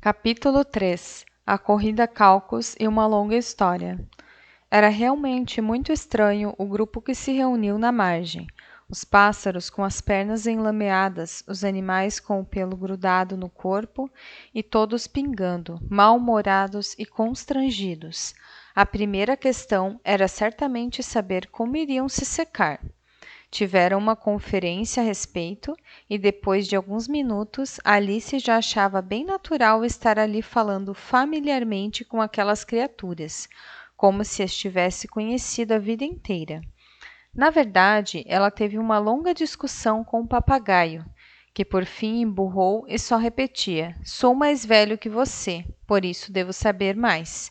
Capítulo 3 A Corrida Caucus e uma longa história. Era realmente muito estranho o grupo que se reuniu na margem. Os pássaros com as pernas enlameadas, os animais com o pelo grudado no corpo e todos pingando, mal-humorados e constrangidos. A primeira questão era certamente saber como iriam se secar. Tiveram uma conferência a respeito e, depois de alguns minutos, Alice já achava bem natural estar ali falando familiarmente com aquelas criaturas, como se as tivesse conhecido a vida inteira. Na verdade, ela teve uma longa discussão com o papagaio, que por fim emburrou e só repetia: "Sou mais velho que você, por isso devo saber mais."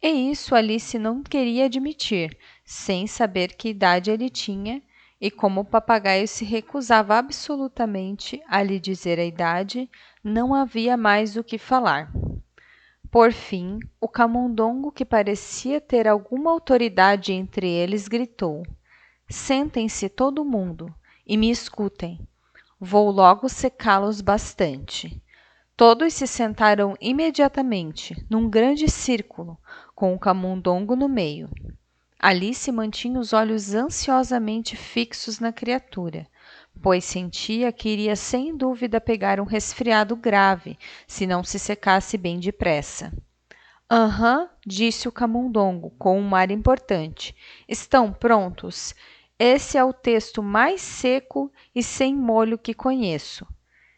E isso Alice não queria admitir, sem saber que idade ele tinha, e como o papagaio se recusava absolutamente a lhe dizer a idade, não havia mais o que falar. Por fim, o camundongo, que parecia ter alguma autoridade entre eles, gritou: "Sentem-se todo mundo e me escutem. Vou logo secá-los bastante." Todos se sentaram imediatamente, num grande círculo, com o camundongo no meio. Alice mantinha os olhos ansiosamente fixos na criatura, pois sentia que iria sem dúvida pegar um resfriado grave, se não se secasse bem depressa. "Aham", disse o camundongo, com um ar importante. "Estão prontos? Esse é o texto mais seco e sem molho que conheço.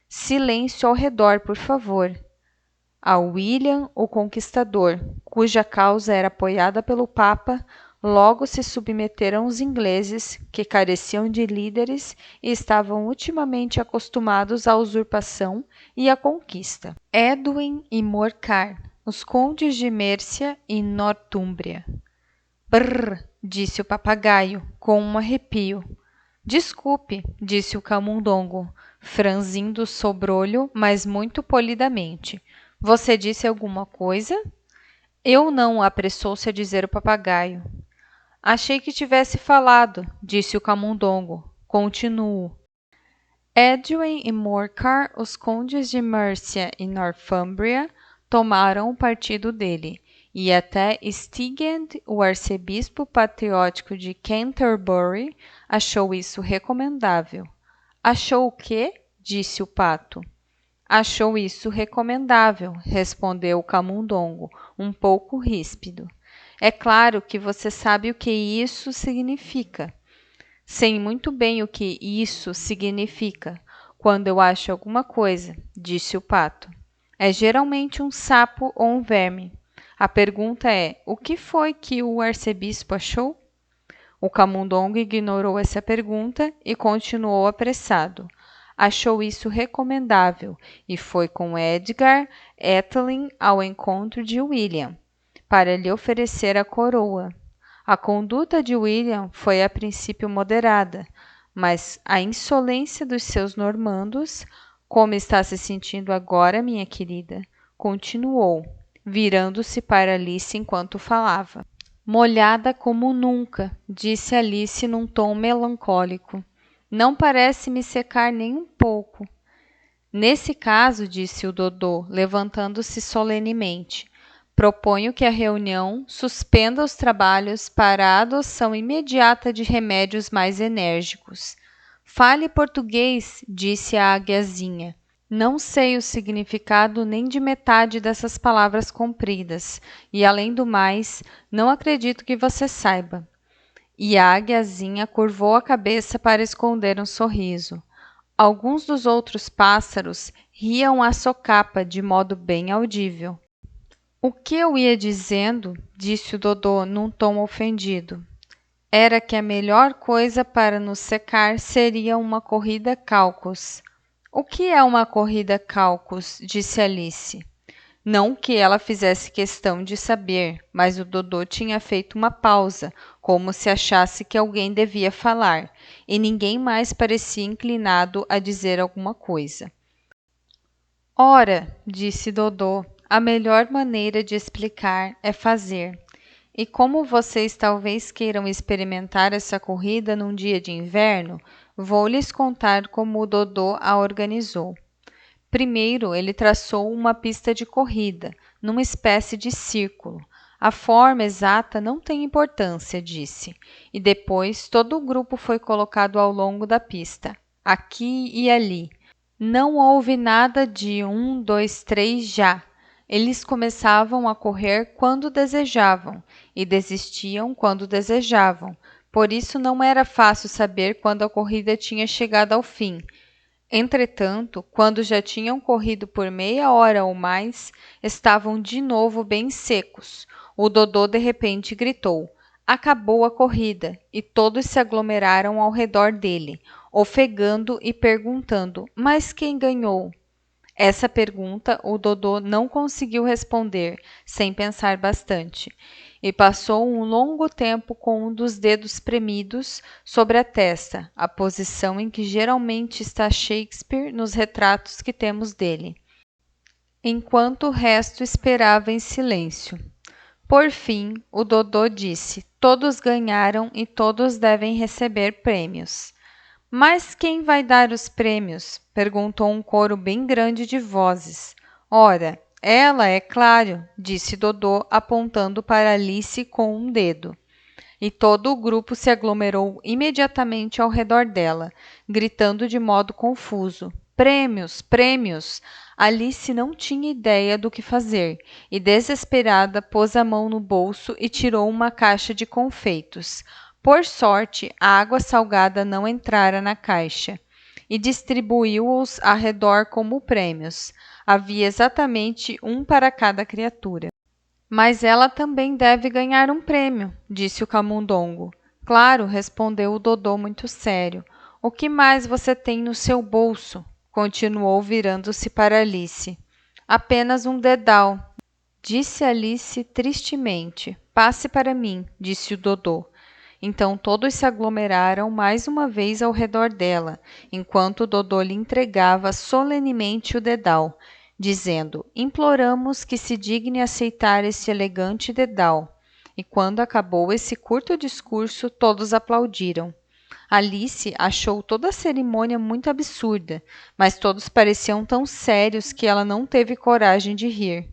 Silêncio ao redor, por favor." A William, o Conquistador, cuja causa era apoiada pelo Papa, logo se submeteram os ingleses, que careciam de líderes e estavam ultimamente acostumados à usurpação e à conquista. Edwin e Morcar, os condes de Mércia e Nortúmbria. "Brrr", disse o papagaio, com um arrepio. "Desculpe", disse o camundongo, franzindo o sobrolho, mas muito polidamente. "Você disse alguma coisa?" "Eu não", apressou-se a dizer o papagaio. "Achei que tivesse falado", disse o camundongo. "Continuo." Edwin e Morcar, os condes de Mércia e Northumbria, tomaram o partido dele, e até Stigand, o arcebispo patriótico de Canterbury, achou isso recomendável. "Achou o quê?" disse o pato. "Achou isso recomendável", respondeu o camundongo, um pouco ríspido. "É claro que você sabe o que isso significa." "Sei muito bem o que isso significa, quando eu acho alguma coisa", disse o pato. "É geralmente um sapo ou um verme. A pergunta é: o que foi que o arcebispo achou?" O camundongo ignorou essa pergunta e continuou apressado. "Achou isso recomendável e foi com Edgar Atheling ao encontro de William, para lhe oferecer a coroa. A conduta de William foi a princípio moderada, mas a insolência dos seus normandos, como está se sentindo agora, minha querida, continuou, virando-se para Alice enquanto falava. "Molhada como nunca", disse Alice num tom melancólico. "Não parece me secar nem um pouco." "Nesse caso", disse o Dodô, levantando-se solenemente, "proponho que a reunião suspenda os trabalhos para a adoção imediata de remédios mais enérgicos." "Fale português", disse a águiazinha. "Não sei o significado nem de metade dessas palavras compridas, e, além do mais, não acredito que você saiba." E a águiazinha curvou a cabeça para esconder um sorriso. Alguns dos outros pássaros riam à socapa de modo bem audível. "O que eu ia dizendo", disse o Dodô num tom ofendido, "era que a melhor coisa para nos secar seria uma corrida caucus." "O que é uma corrida caucus?" disse Alice. Não que ela fizesse questão de saber, mas o Dodô tinha feito uma pausa, como se achasse que alguém devia falar, e ninguém mais parecia inclinado a dizer alguma coisa. "Ora", disse Dodô, "a melhor maneira de explicar é fazer. E como vocês talvez queiram experimentar essa corrida num dia de inverno, vou lhes contar como o Dodô a organizou. Primeiro, ele traçou uma pista de corrida, numa espécie de círculo. A forma exata não tem importância, disse, e depois todo o grupo foi colocado ao longo da pista, aqui e ali. Não houve nada de 1, 2, 3 já. Eles começavam a correr quando desejavam e desistiam quando desejavam. Por isso não era fácil saber quando a corrida tinha chegado ao fim. Entretanto, quando já tinham corrido por meia hora ou mais, estavam de novo bem secos. O Dodô de repente gritou: "Acabou a corrida!" E todos se aglomeraram ao redor dele, ofegando e perguntando: "Mas quem ganhou?" Essa pergunta o Dodô não conseguiu responder, sem pensar bastante, e passou um longo tempo com um dos dedos premidos sobre a testa, a posição em que geralmente está Shakespeare nos retratos que temos dele, enquanto o resto esperava em silêncio. Por fim, o Dodô disse: "Todos ganharam e todos devem receber prêmios." "Mas quem vai dar os prêmios?" perguntou um coro bem grande de vozes. "Ora, ela, é claro", disse Dodô, apontando para Alice com um dedo. E todo o grupo se aglomerou imediatamente ao redor dela, gritando de modo confuso: "Prêmios! Prêmios!" Alice não tinha ideia do que fazer e, desesperada, pôs a mão no bolso e tirou uma caixa de confeitos. Por sorte, a água salgada não entrara na caixa e distribuiu-os ao redor como prêmios. Havia exatamente um para cada criatura. "Mas ela também deve ganhar um prêmio", disse o camundongo. "Claro", respondeu o Dodô muito sério. "O que mais você tem no seu bolso?", continuou virando-se para Alice. "Apenas um dedal", disse Alice tristemente. "Passe para mim", disse o Dodô. Então todos se aglomeraram mais uma vez ao redor dela, enquanto o Dodô lhe entregava solenemente o dedal, dizendo: "Imploramos que se digne aceitar este elegante dedal." E quando acabou esse curto discurso, todos aplaudiram. Alice achou toda a cerimônia muito absurda, mas todos pareciam tão sérios que ela não teve coragem de rir.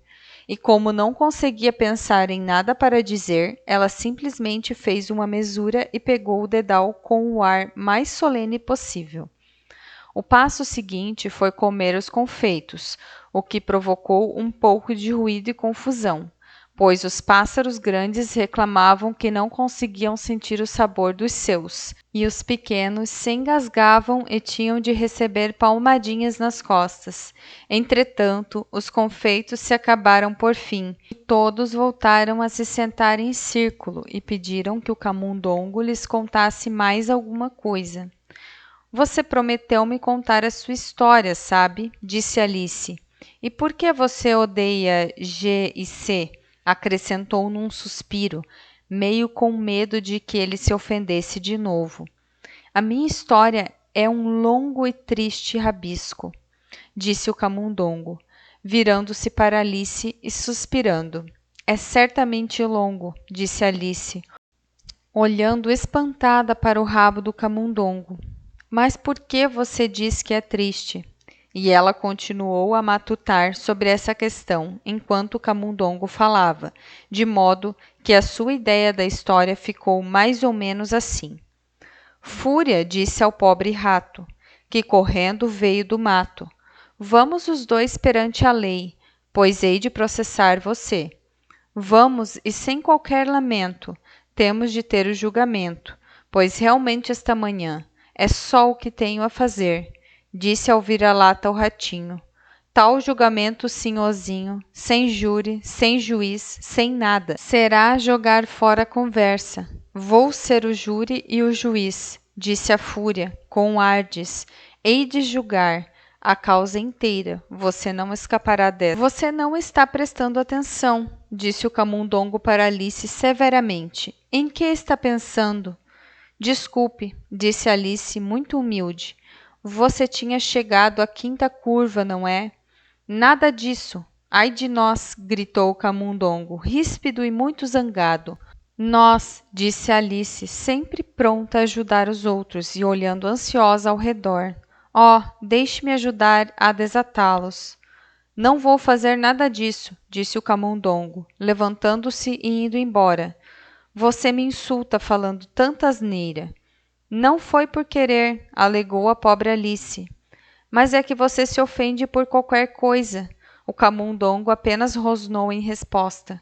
E como não conseguia pensar em nada para dizer, ela simplesmente fez uma mesura e pegou o dedal com o ar mais solene possível. O passo seguinte foi comer os confeitos, o que provocou um pouco de ruído e confusão, pois os pássaros grandes reclamavam que não conseguiam sentir o sabor dos seus, e os pequenos se engasgavam e tinham de receber palmadinhas nas costas. Entretanto, os confeitos se acabaram por fim, e todos voltaram a se sentar em círculo e pediram que o camundongo lhes contasse mais alguma coisa. "Você prometeu me contar a sua história, sabe?", disse Alice. "E por que você odeia G e C?", acrescentou num suspiro, meio com medo de que ele se ofendesse de novo. "A minha história é um longo e triste rabisco", disse o camundongo, virando-se para Alice e suspirando. "É certamente longo", disse Alice, olhando espantada para o rabo do camundongo. "Mas por que você diz que é triste?" E ela continuou a matutar sobre essa questão enquanto o camundongo falava, de modo que a sua ideia da história ficou mais ou menos assim. Fúria disse ao pobre rato, que correndo veio do mato: "Vamos os dois perante a lei, pois hei de processar você." "Vamos, e sem qualquer lamento. Temos de ter o julgamento, pois realmente esta manhã é só o que tenho a fazer", disse ao vira-lata o ratinho. "Tal julgamento, sinhozinho, sem júri, sem juiz, sem nada. Será jogar fora a conversa. Vou ser o júri e o juiz", disse a fúria, com ardes. "Hei de julgar a causa inteira. Você não escapará dessa." "Você não está prestando atenção", disse o camundongo para Alice severamente. "Em que está pensando?" "Desculpe", disse Alice, muito humilde. "Você tinha chegado à quinta curva, não é?" "Nada disso. Ai de nós", gritou o camundongo, ríspido e muito zangado. "Nós", disse Alice, sempre pronta a ajudar os outros e olhando ansiosa ao redor. Oh, deixe-me ajudar a desatá-los. Não vou fazer nada disso, disse o camundongo, levantando-se e indo embora. Você me insulta falando tanta asneira. Não foi por querer, alegou a pobre Alice. Mas é que você se ofende por qualquer coisa. O camundongo apenas rosnou em resposta.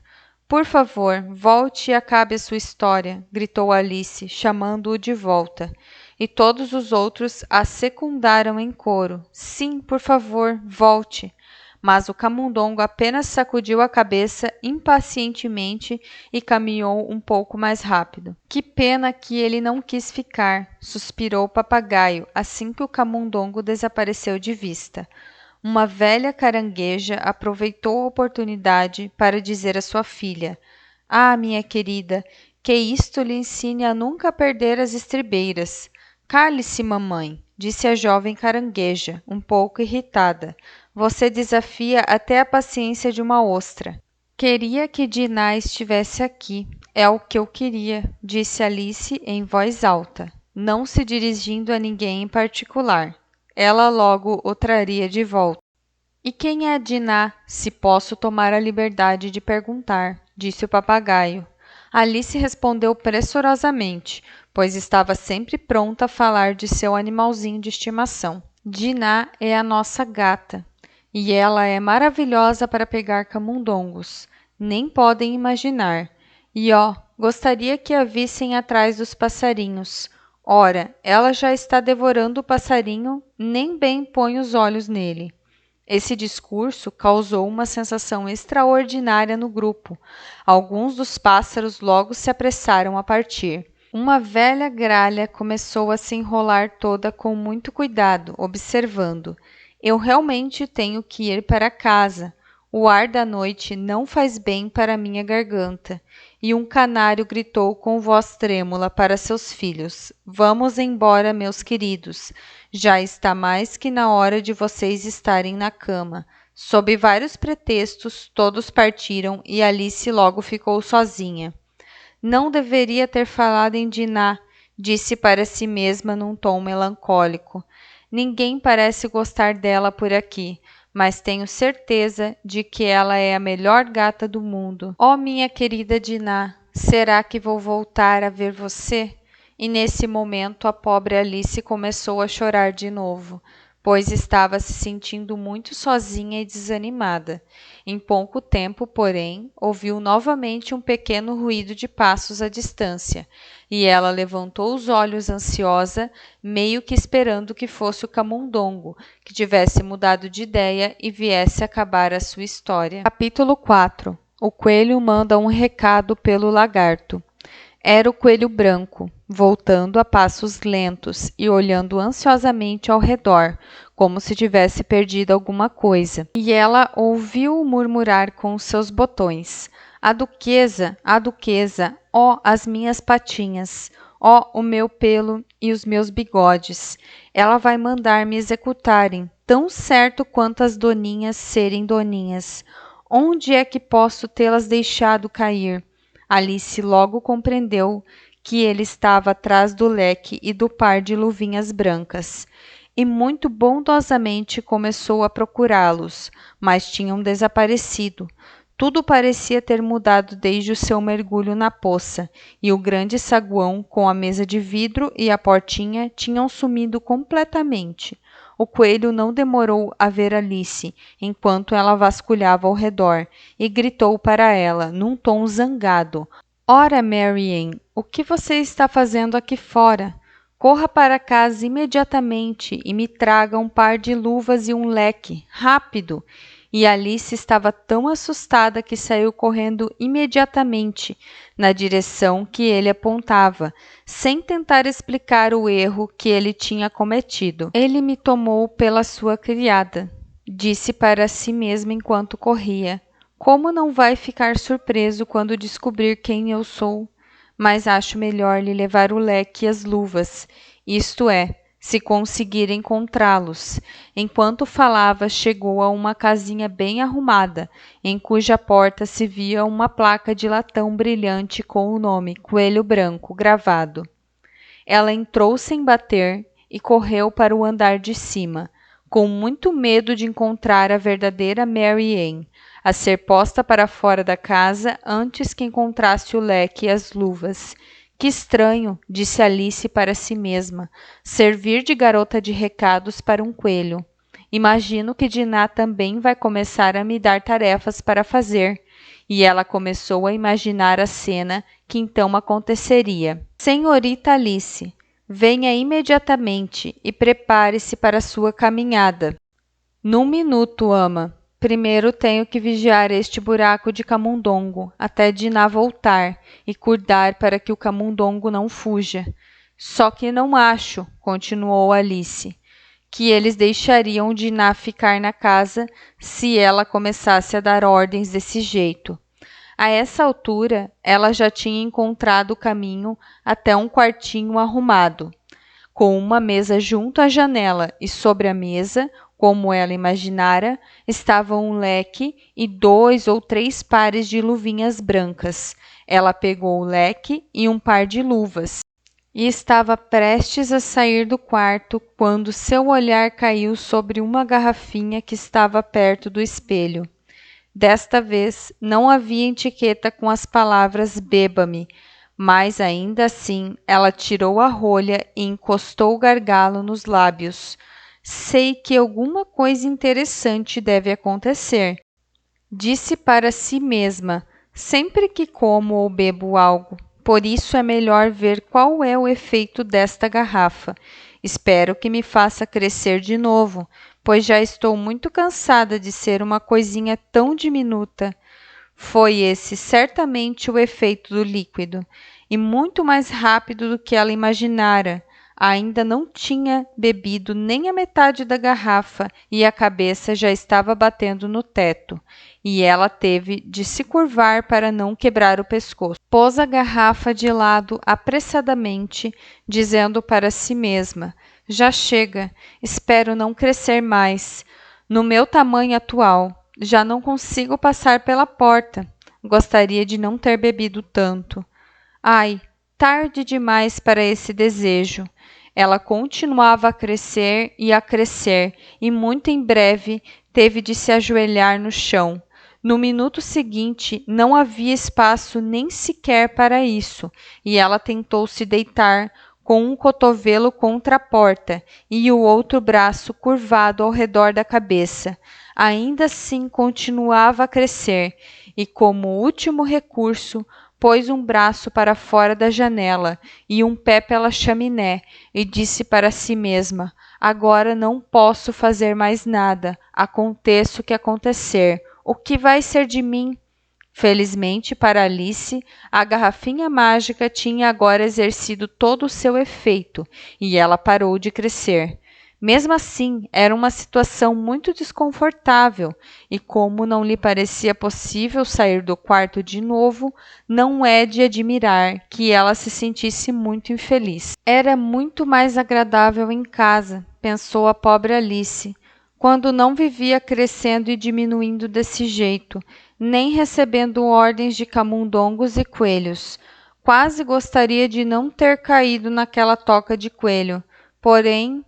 Por favor, volte e acabe a sua história, gritou Alice, chamando-o de volta. E todos os outros a secundaram em coro. Sim, por favor, volte. Mas o camundongo apenas sacudiu a cabeça impacientemente e caminhou um pouco mais rápido. Que pena que ele não quis ficar, suspirou o papagaio assim que o camundongo desapareceu de vista. Uma velha carangueja aproveitou a oportunidade para dizer à sua filha: Ah, minha querida, que isto lhe ensine a nunca perder as estribeiras. Cale-se, mamãe, disse a jovem carangueja, um pouco irritada. Você desafia até a paciência de uma ostra. Queria que Dinah estivesse aqui. É o que eu queria, disse Alice em voz alta, não se dirigindo a ninguém em particular. Ela logo o traria de volta. E quem é Dinah, se posso tomar a liberdade de perguntar? Disse o papagaio. Alice respondeu pressurosamente, pois estava sempre pronta a falar de seu animalzinho de estimação. Dinah é a nossa gata, e ela é maravilhosa para pegar camundongos. Nem podem imaginar. E gostaria que a vissem atrás dos passarinhos. Ora, ela já está devorando o passarinho, nem bem põe os olhos nele. Esse discurso causou uma sensação extraordinária no grupo. Alguns dos pássaros logo se apressaram a partir. Uma velha gralha começou a se enrolar toda com muito cuidado, observando: Eu realmente tenho que ir para casa. O ar da noite não faz bem para minha garganta. E um canário gritou com voz trêmula para seus filhos: Vamos embora, meus queridos. Já está mais que na hora de vocês estarem na cama. Sob vários pretextos, todos partiram e Alice logo ficou sozinha. Não deveria ter falado em Dinah, disse para si mesma num tom melancólico. Ninguém parece gostar dela por aqui, mas tenho certeza de que ela é a melhor gata do mundo. Oh, minha querida Dinah, será que vou voltar a ver você? E nesse momento a pobre Alice começou a chorar de novo, pois estava se sentindo muito sozinha e desanimada. Em pouco tempo, porém, ouviu novamente um pequeno ruído de passos à distância, e ela levantou os olhos ansiosa, meio que esperando que fosse o camundongo, que tivesse mudado de ideia e viesse acabar a sua história. Capítulo 4. O coelho manda um recado pelo lagarto. Era o coelho branco, voltando a passos lentos e olhando ansiosamente ao redor, como se tivesse perdido alguma coisa. E ela ouviu-o murmurar com os seus botões: a duquesa, ó, as minhas patinhas, ó, o meu pelo e os meus bigodes. Ela vai mandar me executarem, tão certo quanto as doninhas serem doninhas. Onde é que posso tê-las deixado cair? Alice logo compreendeu que ele estava atrás do leque e do par de luvinhas brancas, e muito bondosamente começou a procurá-los, mas tinham desaparecido. Tudo parecia ter mudado desde o seu mergulho na poça, e o grande saguão, com a mesa de vidro e a portinha, tinham sumido completamente. O coelho não demorou a ver Alice, enquanto ela vasculhava ao redor, e gritou para ela, num tom zangado: Ora, Marianne, o que você está fazendo aqui fora? Corra para casa imediatamente e me traga um par de luvas e um leque, rápido! E Alice estava tão assustada que saiu correndo imediatamente na direção que ele apontava, sem tentar explicar o erro que ele tinha cometido. Ele me tomou pela sua criada, disse para si mesma enquanto corria. Como não vai ficar surpreso quando descobrir quem eu sou? Mas acho melhor lhe levar o leque e as luvas, isto é, se conseguir encontrá-los. Enquanto falava, chegou a uma casinha bem arrumada, em cuja porta se via uma placa de latão brilhante com o nome Coelho Branco gravado. Ela entrou sem bater e correu para o andar de cima, com muito medo de encontrar a verdadeira Mary Ann, a ser posta para fora da casa antes que encontrasse o leque e as luvas. Que estranho, disse Alice para si mesma, servir de garota de recados para um coelho. Imagino que Dinah também vai começar a me dar tarefas para fazer. E ela começou a imaginar a cena que então aconteceria. Senhorita Alice, venha imediatamente e prepare-se para sua caminhada. Num minuto, ama. Primeiro tenho que vigiar este buraco de camundongo até Dinah voltar e cuidar para que o camundongo não fuja. Só que não acho, continuou Alice, que eles deixariam Dinah ficar na casa se ela começasse a dar ordens desse jeito. A essa altura, ela já tinha encontrado o caminho até um quartinho arrumado, com uma mesa junto à janela e sobre a mesa, como ela imaginara, estavam um leque e 2 ou 3 pares de luvinhas brancas. Ela pegou o leque e um par de luvas e estava prestes a sair do quarto quando seu olhar caiu sobre uma garrafinha que estava perto do espelho. Desta vez, não havia etiqueta com as palavras beba-me, mas ainda assim ela tirou a rolha e encostou o gargalo nos lábios. Sei que alguma coisa interessante deve acontecer, disse para si mesma, sempre que como ou bebo algo. Por isso é melhor ver qual é o efeito desta garrafa. Espero que me faça crescer de novo, pois já estou muito cansada de ser uma coisinha tão diminuta. Foi esse certamente o efeito do líquido, e muito mais rápido do que ela imaginara. Ainda não tinha bebido nem a metade da garrafa e a cabeça já estava batendo no teto, e ela teve de se curvar para não quebrar o pescoço. Pôs a garrafa de lado apressadamente, dizendo para si mesma: já chega, espero não crescer mais. No meu tamanho atual, já não consigo passar pela porta. Gostaria de não ter bebido tanto. Ai, tarde demais para esse desejo. Ela continuava a crescer, e muito em breve teve de se ajoelhar no chão. No minuto seguinte, não havia espaço nem sequer para isso, e ela tentou se deitar, com um cotovelo contra a porta e o outro braço curvado ao redor da cabeça. Ainda assim continuava a crescer, e como último recurso, pôs um braço para fora da janela e um pé pela chaminé e disse para si mesma: agora não posso fazer mais nada, aconteça o que acontecer. O que vai ser de mim? Felizmente para Alice, a garrafinha mágica tinha agora exercido todo o seu efeito e ela parou de crescer. Mesmo assim, era uma situação muito desconfortável e, como não lhe parecia possível sair do quarto de novo, não é de admirar que ela se sentisse muito infeliz. Era muito mais agradável em casa, pensou a pobre Alice, quando não vivia crescendo e diminuindo desse jeito, nem recebendo ordens de camundongos e coelhos. Quase gostaria de não ter caído naquela toca de coelho. Porém,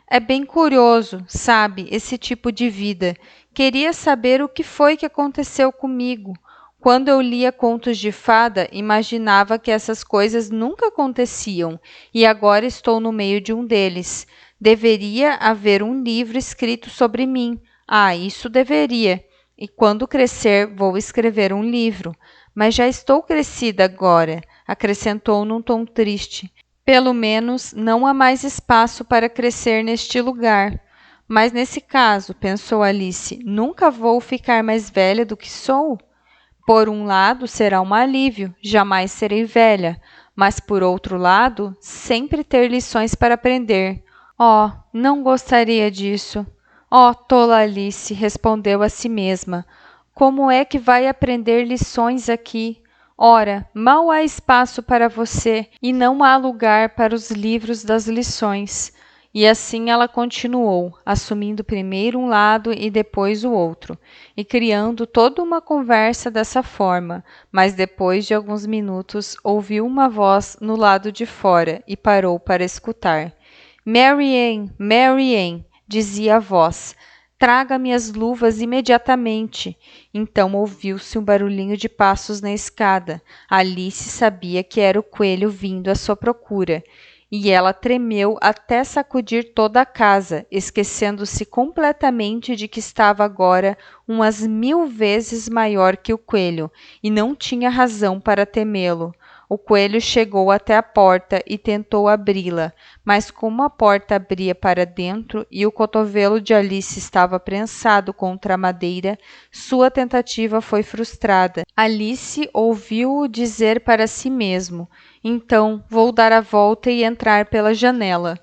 é bem curioso, sabe, esse tipo de vida. Queria saber o que foi que aconteceu comigo. Quando eu lia contos de fada, imaginava que essas coisas nunca aconteciam, e agora estou no meio de um deles. Deveria haver um livro escrito sobre mim. Ah, isso deveria. E quando crescer, vou escrever um livro. Mas já estou crescida agora, acrescentou num tom triste. Pelo menos não há mais espaço para crescer neste lugar. Mas nesse caso, pensou Alice, nunca vou ficar mais velha do que sou? Por um lado, será um alívio, jamais serei velha, mas por outro lado, sempre ter lições para aprender. Oh, não gostaria disso. Oh, tola Alice, respondeu a si mesma. Como é que vai aprender lições aqui? Ora, mal há espaço para você e não há lugar para os livros das lições. E assim ela continuou, assumindo primeiro um lado e depois o outro, e criando toda uma conversa dessa forma, mas depois de alguns minutos ouviu uma voz no lado de fora e parou para escutar. Mary Ann, Mary Ann, dizia a voz. Traga-me as luvas imediatamente. Então ouviu-se um barulhinho de passos na escada. Alice sabia que era o coelho vindo à sua procura. E ela tremeu até sacudir toda a casa, esquecendo-se completamente de que estava agora umas 1000 vezes maior que o coelho, e não tinha razão para temê-lo. O coelho chegou até a porta e tentou abri-la, mas como a porta abria para dentro e o cotovelo de Alice estava prensado contra a madeira, sua tentativa foi frustrada. Alice ouviu-o dizer para si mesmo: então vou dar a volta e entrar pela janela.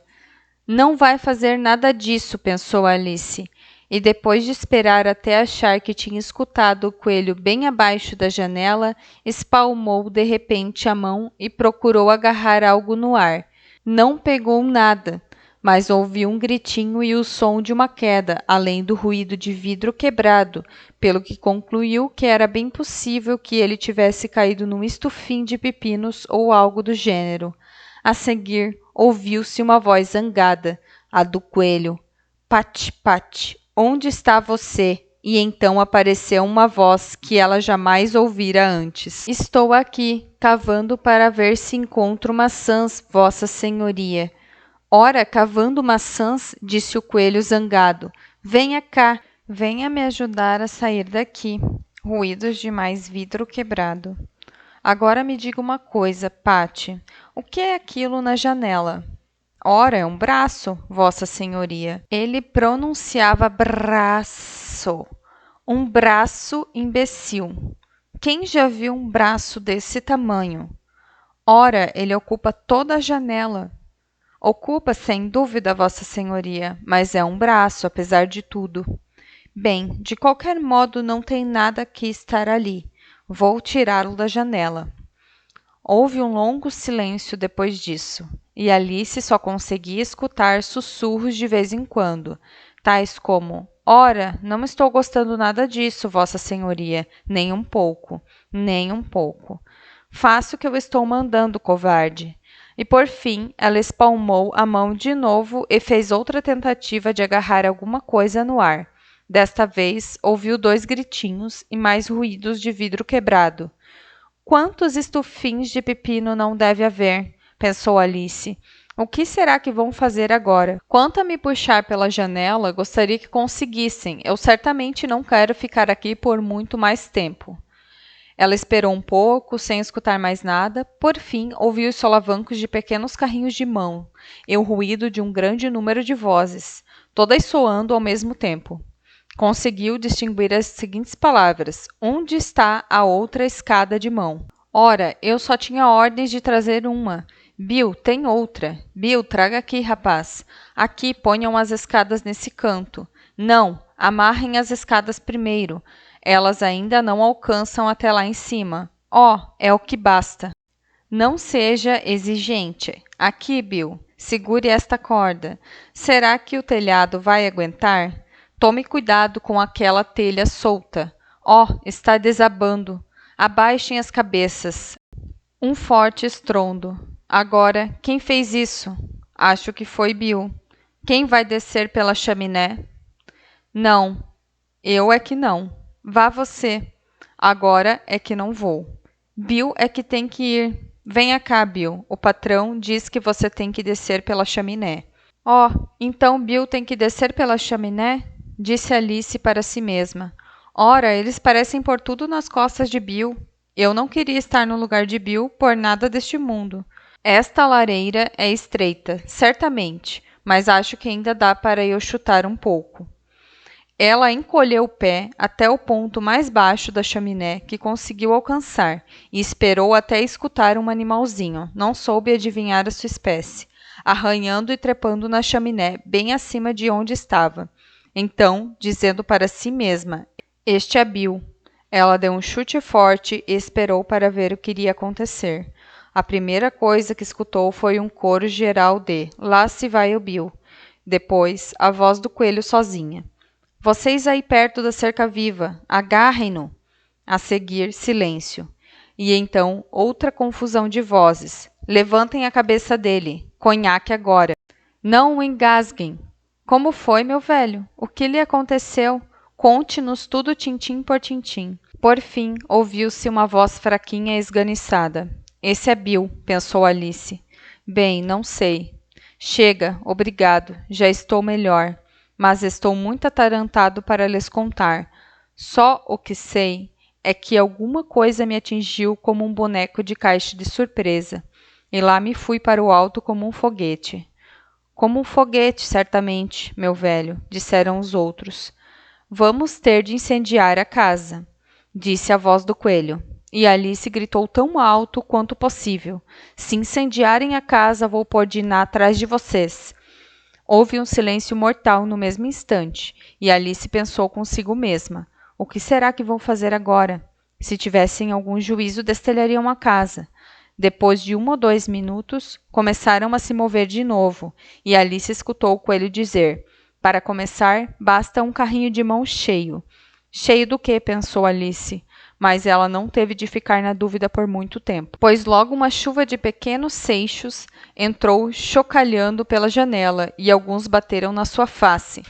Não vai fazer nada disso, pensou Alice. E depois de esperar até achar que tinha escutado o coelho bem abaixo da janela, espalmou de repente a mão e procurou agarrar algo no ar. Não pegou nada, mas ouviu um gritinho e o som de uma queda, além do ruído de vidro quebrado, pelo que concluiu que era bem possível que ele tivesse caído num estufim de pepinos ou algo do gênero. A seguir, ouviu-se uma voz zangada, a do coelho. Pat, pat, onde está você? E então apareceu uma voz que ela jamais ouvira antes. Estou aqui, cavando para ver se encontro maçãs, vossa senhoria. Ora, cavando maçãs, disse o coelho zangado. Venha cá, venha me ajudar a sair daqui. Ruídos de mais vidro quebrado. Agora me diga uma coisa, Patty. O que é aquilo na janela? Ora, é um braço, vossa senhoria. Ele pronunciava braço. Um braço imbecil. Quem já viu um braço desse tamanho? Ora, ele ocupa toda a janela. Ocupa, sem dúvida, vossa senhoria, mas é um braço, apesar de tudo. Bem, de qualquer modo, não tem nada que estar ali. Vou tirá-lo da janela. Houve um longo silêncio depois disso, e Alice só conseguia escutar sussurros de vez em quando, tais como: ora, não estou gostando nada disso, vossa senhoria, nem um pouco, nem um pouco. Faça o que eu estou mandando, covarde. E por fim, ela espalmou a mão de novo e fez outra tentativa de agarrar alguma coisa no ar. Desta vez, ouviu 2 gritinhos e mais ruídos de vidro quebrado. Quantos estufins de pepino não deve haver? Pensou Alice. O que será que vão fazer agora? Quanto a me puxar pela janela, gostaria que conseguissem. Eu certamente não quero ficar aqui por muito mais tempo. Ela esperou um pouco, sem escutar mais nada. Por fim, ouviu os solavancos de pequenos carrinhos de mão e o ruído de um grande número de vozes, todas soando ao mesmo tempo. Conseguiu distinguir as seguintes palavras: onde está a outra escada de mão? Ora, eu só tinha ordens de trazer uma. Bill, tem outra. Bill, traga aqui, rapaz. Aqui, ponham as escadas nesse canto. Não, amarrem as escadas primeiro. Elas ainda não alcançam até lá em cima. Oh, é o que basta. Não seja exigente. Aqui, Bill, segure esta corda. Será que o telhado vai aguentar? Tome cuidado com aquela telha solta. Oh, está desabando. Abaixem as cabeças. Um forte estrondo. Agora, quem fez isso? Acho que foi Bill. Quem vai descer pela chaminé? Não, eu é que não. Vá você. Agora é que não vou. Bill é que tem que ir. Venha cá, Bill. O patrão diz que você tem que descer pela chaminé. Oh, então Bill tem que descer pela chaminé? Disse Alice para si mesma. Ora, eles parecem pôr tudo nas costas de Bill. Eu não queria estar no lugar de Bill por nada deste mundo. Esta lareira é estreita, certamente, mas acho que ainda dá para eu chutar um pouco. Ela encolheu o pé até o ponto mais baixo da chaminé que conseguiu alcançar e esperou até escutar um animalzinho, não soube adivinhar a sua espécie, arranhando e trepando na chaminé bem acima de onde estava. Então, dizendo para si mesma: este é Bill. Ela deu um chute forte e esperou para ver o que iria acontecer. A primeira coisa que escutou foi um coro geral de lá se vai o Bill. Depois, a voz do coelho sozinha. Vocês aí perto da cerca viva, agarrem-no. A seguir, silêncio. E então, outra confusão de vozes. Levantem a cabeça dele. Conhaque agora. Não o engasguem. Como foi, meu velho? O que lhe aconteceu? Conte-nos tudo tintim por tintim. Por fim, ouviu-se uma voz fraquinha e esganiçada. Esse é Bill, pensou Alice. Bem, não sei. Chega, obrigado, já estou melhor, mas estou muito atarantado para lhes contar. Só o que sei é que alguma coisa me atingiu como um boneco de caixa de surpresa, e lá me fui para o alto como um foguete. Como um foguete, certamente, meu velho, disseram os outros. Vamos ter de incendiar a casa, disse a voz do coelho. E Alice gritou tão alto quanto possível. Se incendiarem a casa, vou pôr Dinah atrás de vocês. Houve um silêncio mortal no mesmo instante, e Alice pensou consigo mesma. O que será que vão fazer agora? Se tivessem algum juízo, destelhariam a casa. Depois de 1 ou 2 minutos, começaram a se mover de novo, e Alice escutou o coelho dizer: para começar, basta um carrinho de mão cheio. Cheio do quê? Pensou Alice. Mas ela não teve de ficar na dúvida por muito tempo, pois logo uma chuva de pequenos seixos entrou chocalhando pela janela e alguns bateram na sua face.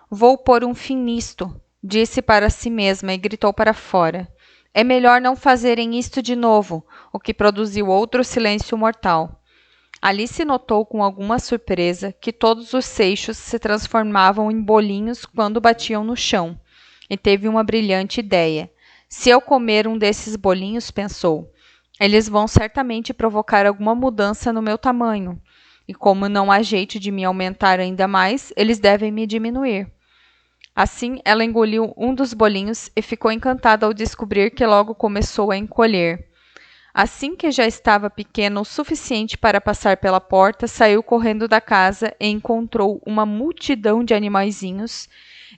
Vou pôr um fim nisto, disse para si mesma e gritou para fora. É melhor não fazerem isto de novo, o que produziu outro silêncio mortal. Alice notou com alguma surpresa que todos os seixos se transformavam em bolinhos quando batiam no chão, e teve uma brilhante ideia. Se eu comer um desses bolinhos, pensou, eles vão certamente provocar alguma mudança no meu tamanho, e como não há jeito de me aumentar ainda mais, eles devem me diminuir. Assim, ela engoliu um dos bolinhos e ficou encantada ao descobrir que logo começou a encolher. Assim que já estava pequena o suficiente para passar pela porta, saiu correndo da casa e encontrou uma multidão de animaizinhos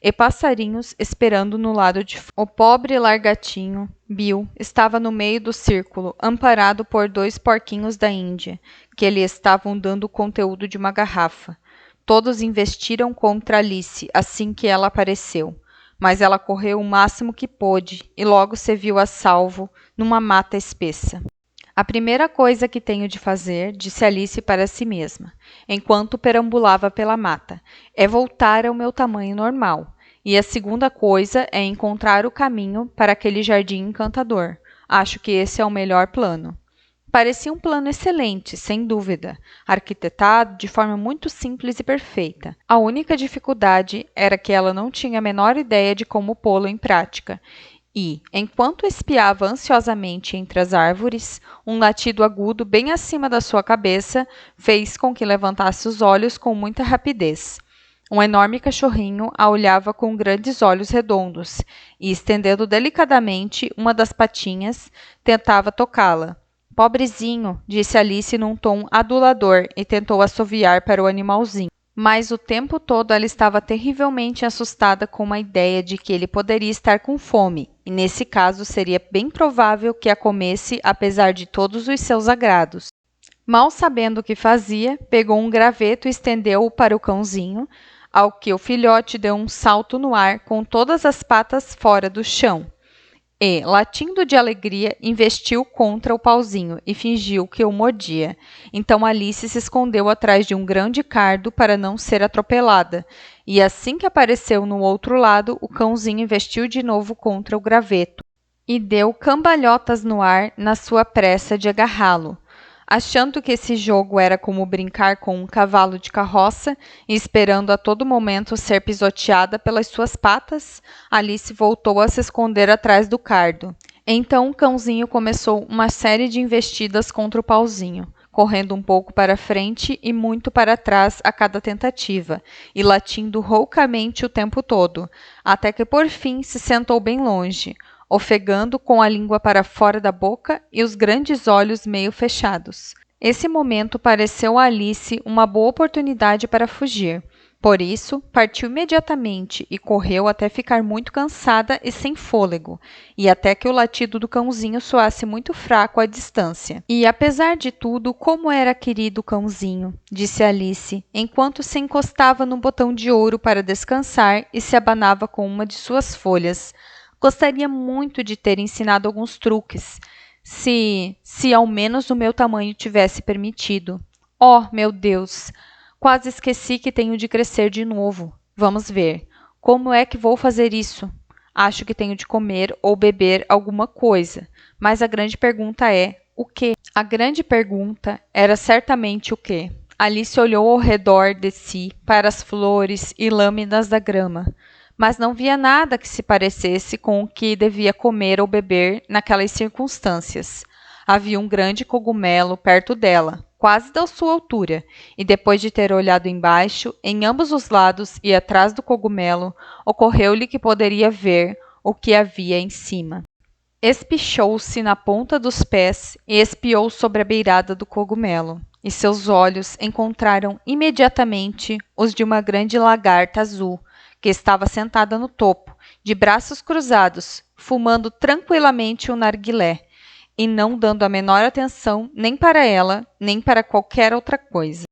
e passarinhos esperando no lado de fora. O pobre largatinho, Bill, estava no meio do círculo, amparado por 2 porquinhos da Índia, que lhe estavam dando o conteúdo de uma garrafa. Todos investiram contra Alice assim que ela apareceu, mas ela correu o máximo que pôde e logo se viu a salvo numa mata espessa. A primeira coisa que tenho de fazer, disse Alice para si mesma, enquanto perambulava pela mata, é voltar ao meu tamanho normal. E a segunda coisa é encontrar o caminho para aquele jardim encantador. Acho que esse é o melhor plano. Parecia um plano excelente, sem dúvida, arquitetado de forma muito simples e perfeita. A única dificuldade era que ela não tinha a menor ideia de como pô-lo em prática. E, enquanto espiava ansiosamente entre as árvores, um latido agudo bem acima da sua cabeça fez com que levantasse os olhos com muita rapidez. Um enorme cachorrinho a olhava com grandes olhos redondos e, estendendo delicadamente uma das patinhas, tentava tocá-la. Pobrezinho, disse Alice num tom adulador e tentou assoviar para o animalzinho. Mas o tempo todo ela estava terrivelmente assustada com a ideia de que ele poderia estar com fome, e nesse caso seria bem provável que a comesse apesar de todos os seus agrados. Mal sabendo o que fazia, pegou um graveto e estendeu-o para o cãozinho, ao que o filhote deu um salto no ar com todas as patas fora do chão. E, latindo de alegria, investiu contra o pauzinho e fingiu que o mordia. Então Alice se escondeu atrás de um grande cardo para não ser atropelada. E assim que apareceu no outro lado, o cãozinho investiu de novo contra o graveto e deu cambalhotas no ar na sua pressa de agarrá-lo. Achando que esse jogo era como brincar com um cavalo de carroça e esperando a todo momento ser pisoteada pelas suas patas, Alice voltou a se esconder atrás do cardo. Então o cãozinho começou uma série de investidas contra o pauzinho, correndo um pouco para frente e muito para trás a cada tentativa, e latindo roucamente o tempo todo, até que por fim se sentou bem longe, ofegando com a língua para fora da boca e os grandes olhos meio fechados. Esse momento pareceu a Alice uma boa oportunidade para fugir. Por isso, partiu imediatamente e correu até ficar muito cansada e sem fôlego, e até que o latido do cãozinho soasse muito fraco à distância. E, apesar de tudo, como era querido o cãozinho, disse Alice, enquanto se encostava no botão de ouro para descansar e se abanava com uma de suas folhas. Gostaria muito de ter ensinado alguns truques, se ao menos o meu tamanho tivesse permitido. Oh, meu Deus! Quase esqueci que tenho de crescer de novo. Vamos ver. Como é que vou fazer isso? Acho que tenho de comer ou beber alguma coisa, mas a grande pergunta é: o quê? A grande pergunta era certamente o quê? Alice olhou ao redor de si para as flores e lâminas da grama, mas não via nada que se parecesse com o que devia comer ou beber naquelas circunstâncias. Havia um grande cogumelo perto dela, quase da sua altura, e depois de ter olhado embaixo, em ambos os lados e atrás do cogumelo, ocorreu-lhe que poderia ver o que havia em cima. Espichou-se na ponta dos pés e espiou sobre a beirada do cogumelo, e seus olhos encontraram imediatamente os de uma grande lagarta azul, que estava sentada no topo, de braços cruzados, fumando tranquilamente um narguilé, e não dando a menor atenção nem para ela, nem para qualquer outra coisa.